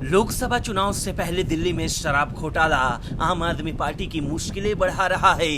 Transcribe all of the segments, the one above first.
लोकसभा चुनाव से पहले दिल्ली में शराब घोटाला आम आदमी पार्टी की मुश्किलें बढ़ा रहा है।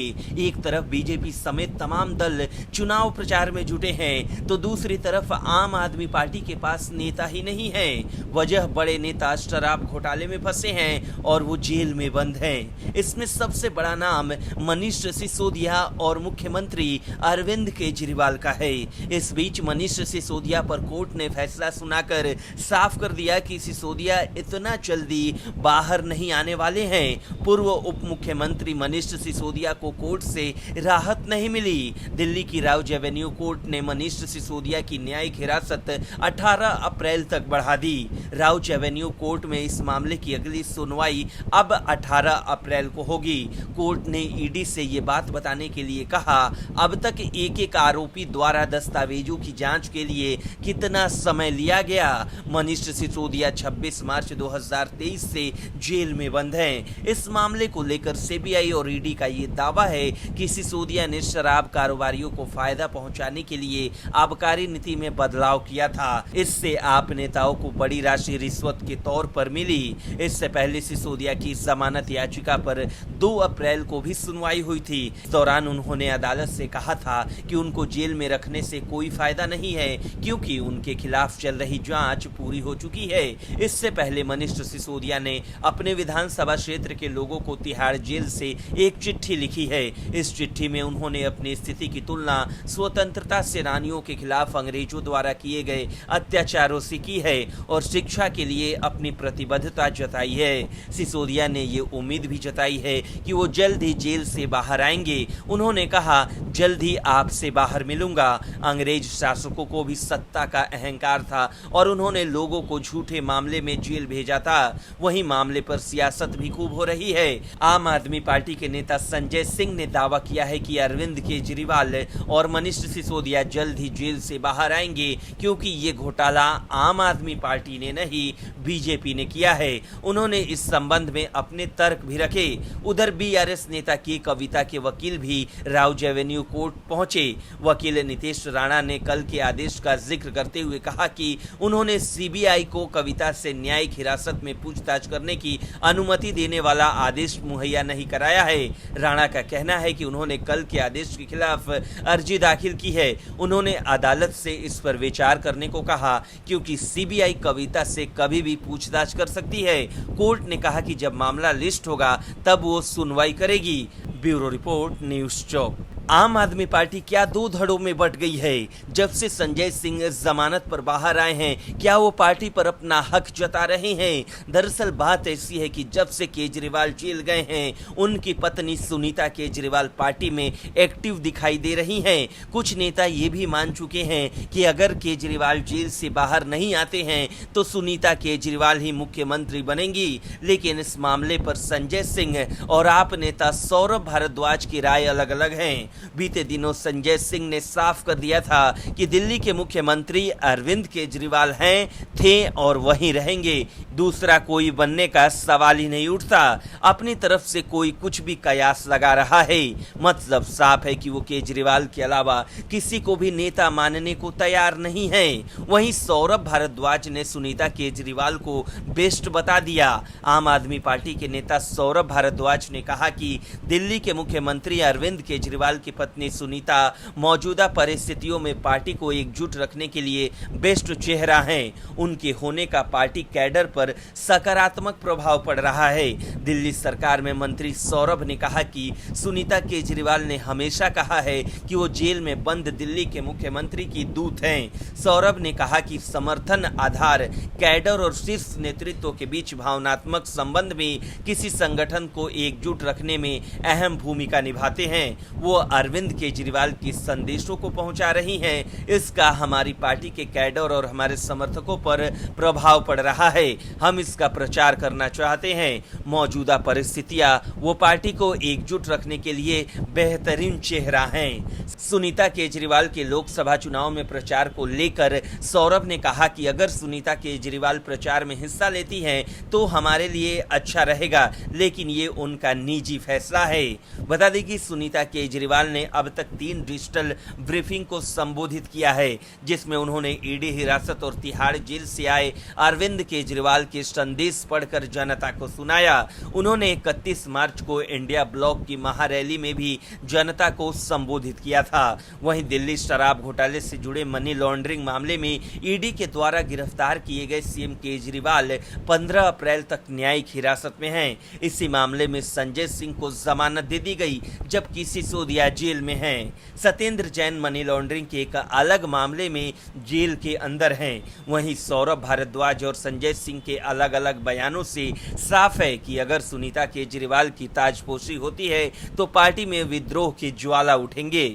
एक तरफ बीजेपी समेत तमाम दल चुनाव प्रचार में जुटे हैं, तो दूसरी तरफ आम आदमी पार्टी के पास नेता ही नहीं है। वजह बड़े नेता शराब घोटाले में फंसे हैं और वो जेल में बंद हैं। इसमें सबसे बड़ा नाम मनीष सिसोदिया और मुख्यमंत्री अरविंद केजरीवाल का है। इस बीच मनीष सिसोदिया पर कोर्ट ने फैसला सुनाकर साफ कर दिया कि सिसोदिया इतना जल्दी बाहर नहीं आने वाले हैं। पूर्व उप मुख्यमंत्री मनीष सिसोदिया को कोर्ट से राहत नहीं मिली। दिल्ली की राउज एवेन्यू कोर्ट ने मनीष सिसोदिया की न्यायिक हिरासत 18 अप्रैल तक बढ़ा दी। राउज एवेन्यू कोर्ट में इस मामले की अगली सुनवाई अब 18 अप्रैल को होगी। कोर्ट ने ईडी से ये बात बताने के लिए कहा, अब तक एक एक आरोपी द्वारा दस्तावेजों की जांच के लिए कितना समय लिया गया। मनीष सिसोदिया 26 मार्च 2023 से जेल में बंद हैं। इस मामले को लेकर सीबीआई और ईडी का ये दावा है कि सिसोदिया ने शराब कारोबारियों को फायदा पहुंचाने के लिए आबकारी नीति में बदलाव किया था। इससे आप नेताओं को बड़ी राशि रिश्वत के तौर पर मिली। इससे पहले सिसोदिया की जमानत याचिका पर 2 अप्रैल को भी सुनवाई हुई थी। इस दौरान उन्होंने अदालत से कहा था कि उनको जेल में रखने से कोई फायदा नहीं है, क्योंकि उनके खिलाफ चल रही जांच पूरी हो चुकी है। इससे पहले मनीष सिसोदिया ने अपने विधानसभा क्षेत्र के लोगों को तिहाड़ जेल से एक चिट्ठी लिखी है। इस चिट्ठी में उन्होंने अपनी स्थिति की तुलना स्वतंत्रता सेनानियों के खिलाफ अंग्रेजों द्वारा किए गए अत्याचारों से की है और शिक्षा के लिए अपनी प्रतिबद्धता जताई है। सिसोदिया ने ये उम्मीद भी जताई है कि वो जल्द ही जेल से बाहर आएंगे। उन्होंने कहा, जल्द ही आपसे बाहर मिलूंगा। अंग्रेज शासकों को भी सत्ता का अहंकार था और उन्होंने लोगों को झूठे मामले में जेल भेजा था। वहीं मामले पर सियासत भी खूब हो रही है। आम आदमी पार्टी के नेता संजय सिंह ने दावा किया है कि अरविंद केजरीवाल और मनीष सिसोदिया जल्द ही जेल से बाहर आएंगे, क्योंकि ये घोटाला आम आदमी पार्टी ने नहीं, बीजेपी ने किया है। उन्होंने इस संबंध में अपने तर्क भी रखे। उधर बीआरएस नेता के कविता के वकील भी राउज एवेन्यू कोर्ट पहुंचे। वकील नितेश राणा ने कल के आदेश का जिक्र करते हुए कहा कि उन्होंने सीबीआई को कविता से न्यायिक हिरासत में पूछताछ करने की अनुमति देने वाला आदेश मुहैया नहीं कराया है। राणा का कहना है कि उन्होंने कल के आदेश के खिलाफ अर्जी दाखिल की है। उन्होंने अदालत से इस पर विचार करने को कहा, क्योंकि सीबीआई कविता से कभी भी पूछताछ कर सकती है। कोर्ट ने कहा कि जब मामला लिस्ट होगा तब वो सुनवाई करेगी। ब्यूरो रिपोर्ट, न्यूज़ चौक। आम आदमी पार्टी क्या 2 धड़ों में बट गई है? जब से संजय सिंह जमानत पर बाहर आए हैं, क्या वो पार्टी पर अपना हक जता रहे हैं? दरअसल बात ऐसी है कि जब से केजरीवाल जेल गए हैं, उनकी पत्नी सुनीता केजरीवाल पार्टी में एक्टिव दिखाई दे रही हैं। कुछ नेता ये भी मान चुके हैं कि अगर केजरीवाल जेल से बाहर नहीं आते हैं तो सुनीता केजरीवाल ही मुख्यमंत्री बनेंगी। लेकिन इस मामले पर संजय सिंह और आप नेता सौरभ भारद्वाज की राय अलग अलग हैं। बीते दिनों संजय सिंह ने साफ कर दिया था कि दिल्ली के मुख्यमंत्री अरविंद केजरीवाल हैं, थे और वहीं रहेंगे। दूसरा कोई बनने का सवाल ही नहीं उठता। अपनी तरफ से कोई कुछ भी कयास लगा रहा है। मतलब साफ है कि वो केजरीवाल के अलावा किसी को भी नेता मानने को तैयार नहीं है। वहीं सौरभ भारद्वाज ने सुनीता केजरीवाल को बेस्ट बता दिया। आम आदमी पार्टी के नेता सौरभ भारद्वाज ने कहा कि दिल्ली के मुख्यमंत्री अरविंद केजरीवाल की पत्नी सुनीता मौजूदा परिस्थितियों में पार्टी को एकजुट रखने के लिए बेस्ट चेहरा हैं। उनके होने का पार्टी कैडर पर सकारात्मक प्रभाव पड़ रहा है। दिल्ली सरकार में मंत्री सौरभ ने कहा कि सुनीता केजरीवाल ने हमेशा कहा है कि वो जेल में बंद दिल्ली के मुख्यमंत्री की दूत हैं। सौरभ ने कहा कि समर्थन आधार कैडर और शीर्ष नेतृत्व के बीच भावनात्मक संबंध में किसी संगठन को एकजुट रखने में अहम भूमिका निभाते हैं। वो अरविंद केजरीवाल के संदेशों को पहुंचा रही हैं। इसका हमारी पार्टी के कैडर और हमारे समर्थकों पर प्रभाव पड़ रहा है। हम इसका प्रचार करना चाहते हैं। मौजूदा परिस्थितियां वो पार्टी को एकजुट रखने के लिए बेहतरीन चेहरा हैं। सुनीता केजरीवाल के लोकसभा चुनाव में प्रचार को लेकर सौरभ ने कहा कि अगर सुनीता केजरीवाल प्रचार में हिस्सा लेती हैं तो हमारे लिए अच्छा रहेगा, लेकिन ये उनका निजी फैसला है। बता दें कि सुनीता केजरीवाल केजरीवाल ने अब तक 3 डिजिटल ब्रीफिंग को संबोधित किया है, जिसमें उन्होंने ईडी हिरासत और तिहाड़ जेल से आए अरविंद केजरीवाल के संदेश पढ़कर जनता को सुनाया। उन्होंने 31 मार्च को इंडिया ब्लॉक की महारैली में भी जनता को संबोधित किया था। वहीं दिल्ली शराब घोटाले से जुड़े मनी लॉन्ड्रिंग मामले में ईडी के द्वारा गिरफ्तार किए गए सीएम केजरीवाल 15 अप्रैल तक न्यायिक हिरासत में हैं। इसी मामले में संजय सिंह को जमानत दे दी गई, जबकि सिसोदिया जेल में हैं। सत्येंद्र जैन मनी लॉन्ड्रिंग के एक अलग मामले में जेल के अंदर हैं। वहीं सौरभ भारद्वाज और संजय सिंह के अलग अलग बयानों से साफ है कि अगर सुनीता केजरीवाल की ताजपोशी होती है तो पार्टी में विद्रोह की ज्वाला उठेंगे।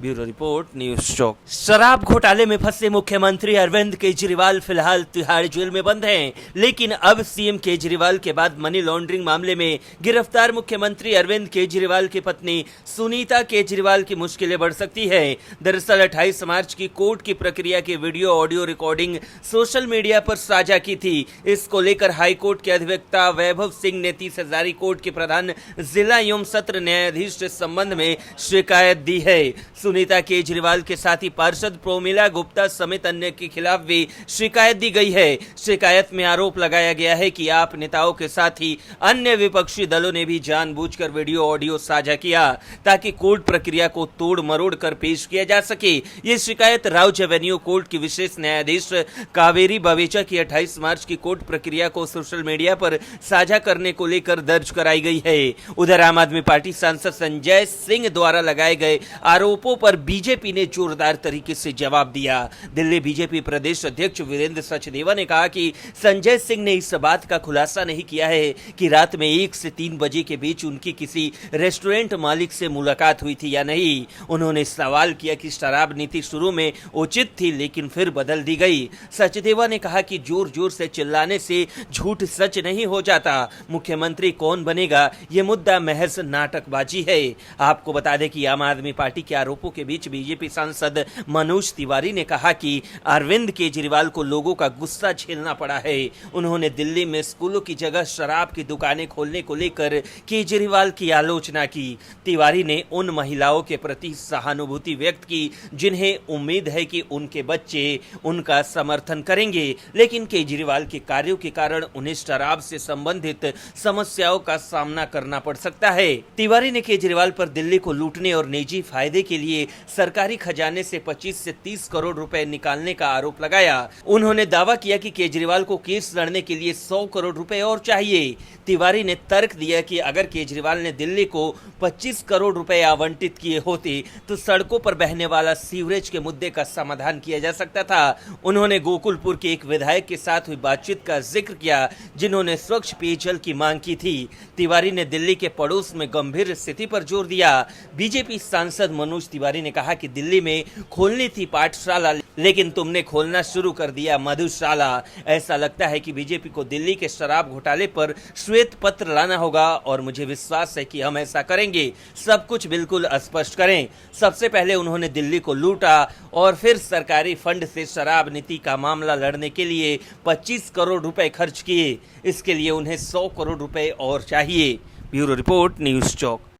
ब्यूरो रिपोर्ट, न्यूज़ चौक। शराब घोटाले में फंसे मुख्यमंत्री अरविंद केजरीवाल फिलहाल तिहाड़ जेल में बंद हैं, लेकिन अब सीएम केजरीवाल के बाद मनी लॉन्ड्रिंग मामले में गिरफ्तार मुख्यमंत्री अरविंद केजरीवाल की पत्नी सुनीता केजरीवाल की मुश्किलें बढ़ सकती है। दरअसल 28 मार्च की कोर्ट की प्रक्रिया की video audio recording social media पर साझा की थी। इसको लेकर हाईकोर्ट के अधिवक्ता वैभव सिंह ने 30 हजारी कोर्ट के प्रधान जिला एवं सत्र न्यायाधीश के संबंध में शिकायत दी है। सुनीता केजरीवाल के साथी पार्षद प्रोमिला गुप्ता समेत अन्य के खिलाफ भी शिकायत दी गई है। शिकायत में आरोप लगाया गया है कि आप नेताओं के साथ ही अन्य विपक्षी दलों ने भी जानबूझकर वीडियो ऑडियो साझा किया ताकि कोर्ट प्रक्रिया को तोड़ मरोड़ कर पेश किया जा सके। ये शिकायत राउज एवेन्यू कोर्ट की विशेष न्यायाधीश कावेरी बवेचा की 28 मार्च की कोर्ट प्रक्रिया को सोशल मीडिया पर साझा करने को लेकर दर्ज कराई गई है। उधर आम आदमी पार्टी सांसद संजय सिंह द्वारा लगाए गए आरोपों पर बीजेपी ने जोरदार तरीके से जवाब दिया। दिल्ली बीजेपी प्रदेश अध्यक्ष वीरेंद्र सचदेवा ने कहा कि संजय सिंह ने इस बात का खुलासा नहीं किया है कि रात में 1 से 3 बजे के बीच उनकी किसी रेस्टोरेंट मालिक से मुलाकात हुई थी या नहीं। उन्होंने सवाल किया कि शराब नीति शुरू में उचित थी लेकिन फिर बदल दी गई। सचदेवा ने कहा कि जोर जोर से चिल्लाने से झूठ सच नहीं हो जाता। मुख्यमंत्री कौन बनेगा ये मुद्दा महज नाटकबाजी है। आपको बता दें कि आम आदमी पार्टी के आरोपों के बीच बीजेपी सांसद मनोज तिवारी ने कहा कि अरविंद केजरीवाल को लोगों का गुस्सा झेलना पड़ा है। उन्होंने दिल्ली में स्कूलों की जगह शराब की दुकानें खोलने को लेकर केजरीवाल की आलोचना की। तिवारी ने उन महिलाओं के प्रति सहानुभूति व्यक्त की जिन्हें उम्मीद है कि उनके बच्चे उनका समर्थन करेंगे, लेकिन केजरीवाल के कार्यों के कारण उन्हें शराब से संबंधित समस्याओं का सामना करना पड़ सकता है। तिवारी ने केजरीवाल पर दिल्ली को लूटने और निजी फायदे के लिए सरकारी खजाने से 25 से 30 करोड़ रुपए निकालने का आरोप लगाया। उन्होंने दावा किया कि केजरीवाल को केस लड़ने के लिए 100 करोड़ रुपए और चाहिए। तिवारी ने तर्क दिया कि अगर केजरीवाल ने दिल्ली को 25 करोड़ रुपए आवंटित किए होते तो सड़कों पर बहने वाला सीवरेज के मुद्दे का समाधान किया जा सकता था। उन्होंने गोकुलपुर के एक विधायक के साथ हुई बातचीत का जिक्र किया जिन्होंने स्वच्छ पेयजल की मांग की थी। तिवारी ने दिल्ली के पड़ोस में गंभीर स्थिति पर जोर दिया। बीजेपी सांसद मनोज तिवारी ने कहा कि दिल्ली में खोलनी थी पाठशाला, लेकिन तुमने खोलना शुरू कर दिया मधुशाला। ऐसा लगता है कि बीजेपी को दिल्ली के शराब घोटाले पर श्वेत पत्र लाना होगा और मुझे विश्वास है कि हम ऐसा करेंगे। सब कुछ बिल्कुल स्पष्ट करें। सबसे पहले उन्होंने दिल्ली को लूटा और फिर सरकारी फंड से शराब नीति का मामला लड़ने के लिए 25 करोड़ रुपए खर्च किए। इसके लिए उन्हें 100 करोड़ रुपए और चाहिए। ब्यूरो रिपोर्ट, न्यूज़ चौक।